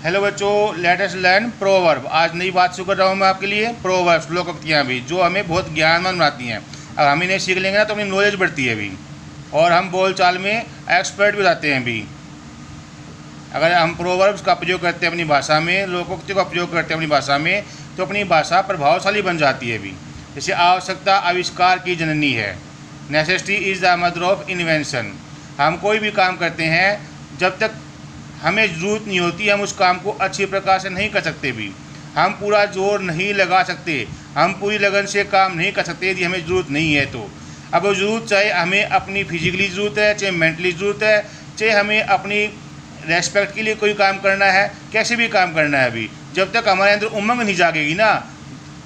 Hello बच्चों, let us learn proverb. आज नई बात शुरू कर रहा हूँ मैं आपके लिए। प्रोवर्ब्स, लोकोक्तियाँ भी, जो हमें बहुत ज्ञानवान बनाती हैं। अब हम इन्हें सीख लेंगे ना तो अपनी नॉलेज बढ़ती है भी, और हम बोलचाल में एक्सपर्ट भी हो जाते हैं भी। अगर हम प्रोवर्ब्स का प्रयोग करते हैं अपनी भाषा में, लोकोक्तियों का प्रयोग करते हैं अपनी भाषा में, तो अपनी भाषा प्रभावशाली बन जाती है भी। जैसे आवश्यकता आविष्कार की जननी है, necessity is the mother of invention. हम कोई भी काम करते हैं, जब तक हमें ज़रूरत नहीं होती हम उस काम को अच्छी प्रकार से नहीं कर सकते भी। हम पूरा जोर नहीं लगा सकते, हम पूरी लगन से काम नहीं कर सकते यदि हमें ज़रूरत नहीं है तो। अब वो ज़रूरत चाहे हमें अपनी फिजिकली ज़रूरत है, चाहे मेंटली ज़रूरत है, चाहे हमें अपनी रेस्पेक्ट के लिए कोई काम करना है, कैसे भी काम करना है अभी, जब तक हमारे अंदर उमंग नहीं जागेगी ना।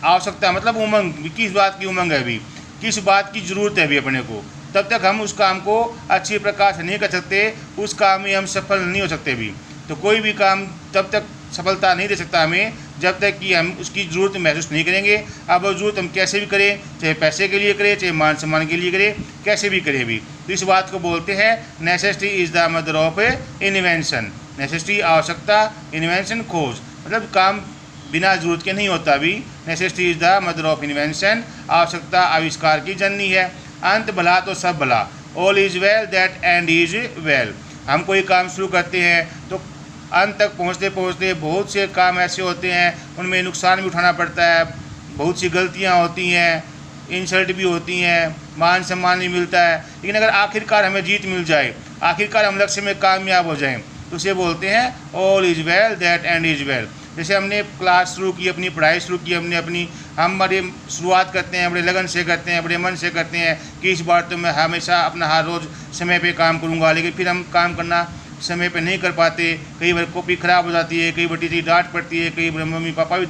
आवश्यकता मतलब उमंग, किस बात की उमंग है अभी, किस बात की ज़रूरत है अभी अपने को, तब तक हम उस काम को अच्छी प्रकार से नहीं कर सकते, उस काम में हम सफल नहीं हो सकते भी। तो कोई भी काम तब तक सफलता नहीं दे सकता हमें जब तक कि हम उसकी ज़रूरत महसूस नहीं करेंगे। अब वो ज़रूरत हम कैसे भी करें, चाहे पैसे के लिए करें, चाहे मान सम्मान के लिए करें, कैसे भी करें भी, तो इस बात को बोलते हैं necessity is the mother of invention. Necessity आवश्यकता, इन्वेंशन खोज, मतलब काम बिना ज़रूरत के नहीं होता भी। Necessity is the mother of invention, आवश्यकता आविष्कार की जननी है। अंत भला तो सब भला, all is well that and is well. हम कोई काम शुरू करते हैं तो अंत तक पहुँचते पहुँचते बहुत से काम ऐसे होते हैं उनमें नुकसान भी उठाना पड़ता है, बहुत सी गलतियाँ होती हैं, इंसल्ट भी होती हैं, मान सम्मान भी मिलता है, लेकिन अगर आखिरकार हमें जीत मिल जाए, आखिरकार हम लक्ष्य में कामयाब हो जाएं, तो उसे बोलते हैं all is well that and is well. जैसे हमने क्लास शुरू की, अपनी पढ़ाई शुरू की, हम बड़े शुरुआत करते हैं, बड़े लगन से करते हैं, बड़े मन से करते हैं कि इस बार तो मैं हमेशा अपना हर रोज़ समय पे काम करूँगा, लेकिन फिर हम काम करना समय पे नहीं कर पाते। कई बार कॉपी ख़राब हो जाती है, कई बार टीचर डांट पड़ती है, कई बार मम्मी पापा भी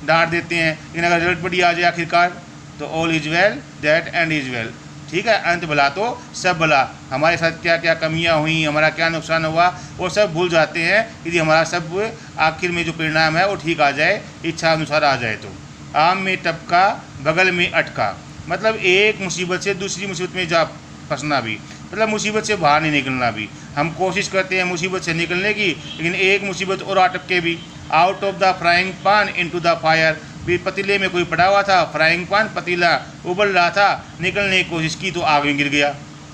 डांट देते हैं, लेकिन अगर रिजल्ट बढ़िया आ जाए आखिरकार तो all is well that and is well. ठीक है, अंत भला तो सब भला। हमारे साथ क्या क्या कमियां हुई, हमारा क्या नुकसान हुआ, वो सब भूल जाते हैं यदि हमारा सब आखिर में जो परिणाम है वो ठीक आ जाए, इच्छा अनुसार आ जाए तो। आम में टपका बगल में अटका, मतलब एक मुसीबत से दूसरी मुसीबत में जा फंसना भी, मतलब मुसीबत से बाहर नहीं निकलना भी। हम कोशिश करते हैं मुसीबत से निकलने की, लेकिन एक मुसीबत और अटके भी। Out of the frying pan into the fire, भी पतीले में कोई पड़ा हुआ था, फ्राइंग पैन पतीला उबल रहा था, निकलने की कोशिश की तो आग में गिर गया।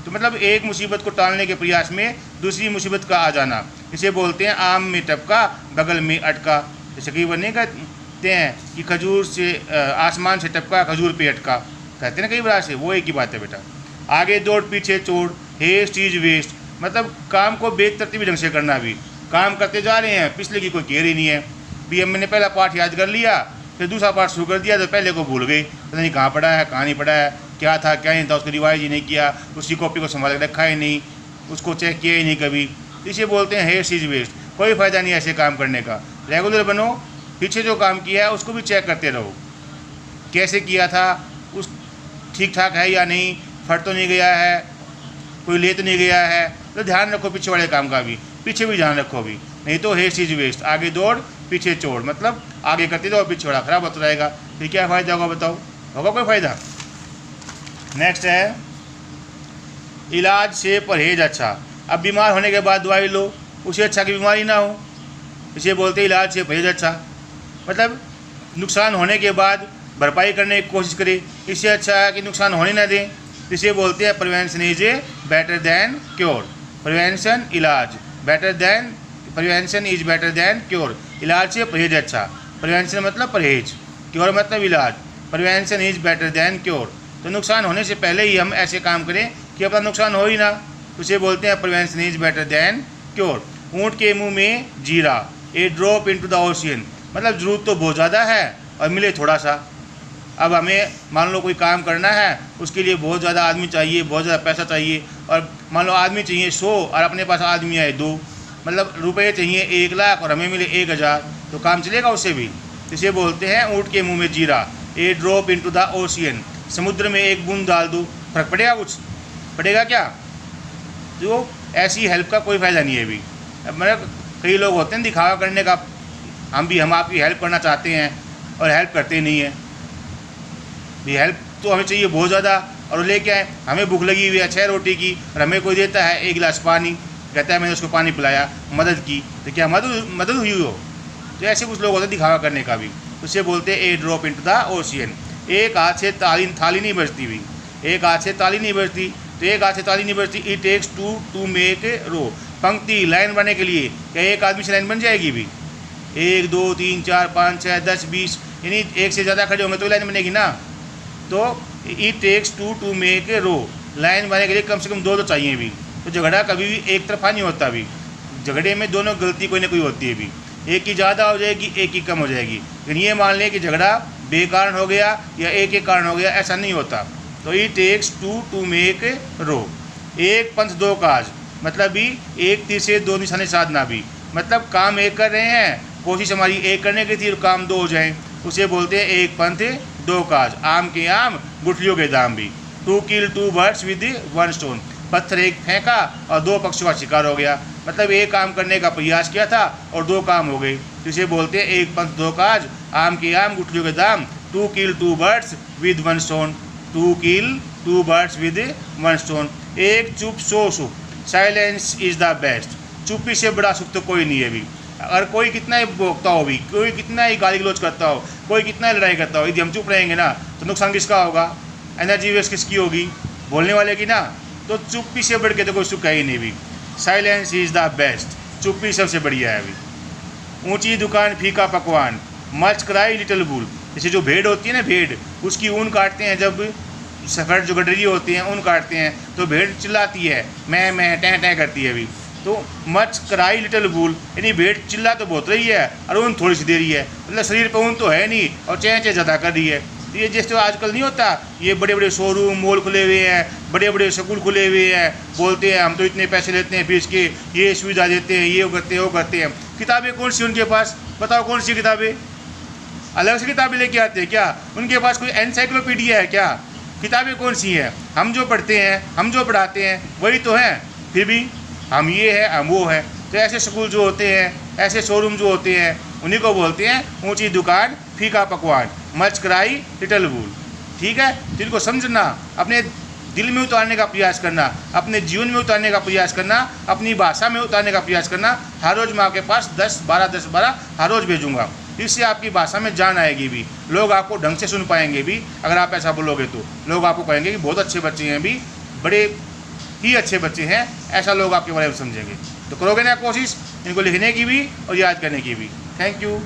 तो मतलब एक मुसीबत को टालने के प्रयास में दूसरी मुसीबत का आ जाना, इसे बोलते हैं आम में टपका बगल में अटका। जैसे कई बार नहीं कहते हैं कि खजूर से आसमान से टपका खजूर पे अटका, कहते हैं ना कई बार से, वो एक ही बात है बेटा। आगे दौड़ पीछे चोड़, हेस्ट इज वेस्ट, मतलब काम को बेतरतीबी ढंग से करना भी। काम करते जा रहे हैं, पिछले की कोई केयर ही नहीं है भी। मैंने पहला पाठ याद कर लिया, फिर दूसरा पाठ शुरू कर दिया तो पहले को भूल गई, पता नहीं कहाँ पढ़ा है कहाँ नहीं पढ़ा है, क्या था क्या नहीं था, उसको रिवाइज ही नहीं किया, उसी कॉपी को संभाल के रखा ही नहीं, उसको चेक किया ही नहीं कभी। इसे बोलते हैं हेस्ट इज वेस्ट। कोई फ़ायदा नहीं ऐसे काम करने का। रेगुलर बनो, पीछे जो काम किया है उसको भी चेक करते रहो, कैसे किया था, उस ठीक ठाक है या नहीं, फट तो नहीं गया है, कोई ले तो नहीं गया है, तो ध्यान रखो पीछे वाले काम का भी, पीछे भी ध्यान रखो भी, नहीं तो हेस्ट इज वेस्ट। आगे दौड़ पीछे चोड़, मतलब आगे करते जाओ पीछे वाला खराब होता रहेगा, फिर क्या फ़ायदा होगा बताओ, होगा कोई फ़ायदा? नेक्स्ट है इलाज से परहेज अच्छा। अब बीमार होने के बाद दवाई लो, उससे अच्छा कि बीमारी ना हो, इसे बोलते हैं इलाज से परहेज अच्छा। मतलब नुकसान होने के बाद भरपाई करने की कोशिश करें, इससे अच्छा है कि नुकसान होने ना दें, इसे बोलते हैं prevention is better than cure. Prevention इलाज, better than prevention is better than cure. इलाज से परहेज अच्छा, प्रिवेंशन मतलब परहेज, क्योर मतलब इलाज। Prevention is better than cure, तो नुकसान होने से पहले ही हम ऐसे काम करें कि अपना नुकसान हो ही ना, उसे बोलते हैं prevention is better than cure. ऊँट के मुँह में जीरा, ए ड्रॉप इनटू द ओशियन, मतलब ज़रूरत तो बहुत ज़्यादा है और मिले थोड़ा सा। अब हमें मान लो कोई काम करना है, उसके लिए बहुत ज़्यादा आदमी चाहिए, बहुत ज़्यादा पैसा चाहिए, और मान लो आदमी चाहिए 100 और अपने पास आदमी आए 2, मतलब रुपये चाहिए 1 लाख और हमें मिले 1000, तो काम चलेगा उससे भी। इसे बोलते हैं ऊँट के मुंह में जीरा, ए ड्रॉप इनटू द ओशियन, समुद्र में एक बूंद डाल दो, फर्क पड़ेगा कुछ? पड़ेगा क्या? तो ऐसी हेल्प का कोई फ़ायदा नहीं है अभी। मतलब कई लोग होते हैं दिखावा करने का, हम आपकी हेल्प करना चाहते हैं और हेल्प करते नहीं हैं। भी हेल्प तो हमें चाहिए बहुत ज़्यादा, और लेके आए हमें भूख लगी हुई है 6 रोटी की, और हमें कोई देता है 1 गिलास पानी, कहता है मैंने उसको पानी पिलाया, मदद की, तो क्या मदद हुई हो? तो ऐसे कुछ लोग होते हैं दिखावा करने का भी, उसे बोलते हैं ए ड्रॉप इनटू द ओशियन। एक हाथ से थाली नहीं बजती भी, एक हाथ से ताली नहीं बजती, तो एक हाथ से ताली नहीं बजती। It takes two to make row, पंक्ति लाइन बनने के लिए क्या एक आदमी से लाइन बन जाएगी भी? 1 2 3 4 5 6 10 20, यानी एक से ज़्यादा खड़े होंगे तो लाइन बनेगी ना। तो it takes to make row, line बनने के लिए कम से कम 2 तो चाहिए भी। तो झगड़ा कभी भी एक तरफा नहीं होता भी, झगड़े में दोनों गलती कोई ना कोई होती है भी, एक की ज़्यादा हो जाएगी एक की कम हो जाएगी। लेकिन ये मान लें कि झगड़ा बेकारण हो गया या एक के कारण हो गया, ऐसा नहीं होता। तो इट टेक्स टू मेक रो। एक पंथ दो काज, मतलब भी एक तीर से 2 निशाने साधना भी, मतलब काम एक कर रहे हैं, कोशिश हमारी एक करने की थी और काम 2 हो जाएं, उसे बोलते हैं एक पंथ 2 काज। आम के आम गुठलियों के दाम भी। To kill 2 birds with 1 stone, पत्थर एक फेंका और 2 पक्षियों का शिकार हो गया, मतलब एक काम करने का प्रयास किया था और 2 काम हो गए, जिसे बोलते हैं एक पंथ 2 काज, आम के आम गुठलियों के दाम। To kill 2 birds with 1 stone, to kill 2 birds with 1 stone. एक चुप सो सुख, साइलेंस इज़ द बेस्ट, चुप्पी से बड़ा सुख तो कोई नहीं है भी। अगर कोई कितना ही भोगता हो भी, कोई कितना ही गाली गलौज करता हो, कोई कितना ही लड़ाई करता हो, यदि हम चुप रहेंगे ना तो नुकसान किसका होगा? एनर्जी वेस्ट किसकी होगी? बोलने वाले की ना। तो चुप्पी से बढ़ के तो कोई सुख है ही नहीं भी। साइलेंस इज़ द बेस्ट, चुप्पी सबसे बढ़िया है अभी। ऊंची दुकान फीका पकवान, मच क्राई लिटिल बुल, जैसे जो भेड़ होती है ना, भेड़ उसकी ऊन काटते हैं, जब सफ़ेद जो गडरी होती हैं ऊन काटते हैं तो भेड़ चिल्लाती है, मैं टह टह करती है अभी। तो मच क्राई लिटिल बुल, यानी भेड़ चिल्ला तो बहुत रही है और ऊन थोड़ी सी दे रही है, मतलब शरीर पर ऊन तो है नहीं और चह चह ज़्यादा कर रही है। तो ये जैसे आजकल नहीं होता, ये बड़े बड़े शोरूम मॉल खुले हुए हैं, बड़े बड़े स्कूल खुले हुए हैं, बोलते हैं हम तो इतने पैसे लेते हैं फीस के, ये सुविधा देते हैं, ये करते हैं वो करते हैं। किताबें कौन सी उनके पास? बताओ कौन सी किताबें? अलग से किताबें लेके आते हैं क्या? उनके पास कोई एनसाइक्लोपीडिया है क्या? किताबें कौन सी हैं? हम जो पढ़ते हैं, हम जो पढ़ाते हैं वही तो हैं, फिर भी हम ये है हम वो है। तो ऐसे स्कूल जो होते हैं, ऐसे शोरूम जो होते हैं, उन्हीं को बोलते हैं ऊंची दुकान फीका पकवान, मच क्राई लिटिल बुल। ठीक है, तो इनको समझना, अपने दिल में उतारने का प्रयास करना, अपने जीवन में उतारने का प्रयास करना, अपनी भाषा में उतारने का प्रयास करना। हर रोज़ मैं आपके पास 10-12 हर रोज़ भेजूँगा, इससे आपकी भाषा में जान आएगी भी, लोग आपको ढंग से सुन पाएंगे भी। अगर आप ऐसा बोलोगे तो लोग आपको कहेंगे कि बहुत अच्छे बच्चे हैं भी, बड़े ही अच्छे बच्चे हैं, ऐसा लोग आपके बारे में समझेंगे। तो करोगे ना कोशिश इनको लिखने की भी और याद करने की भी। Thank you.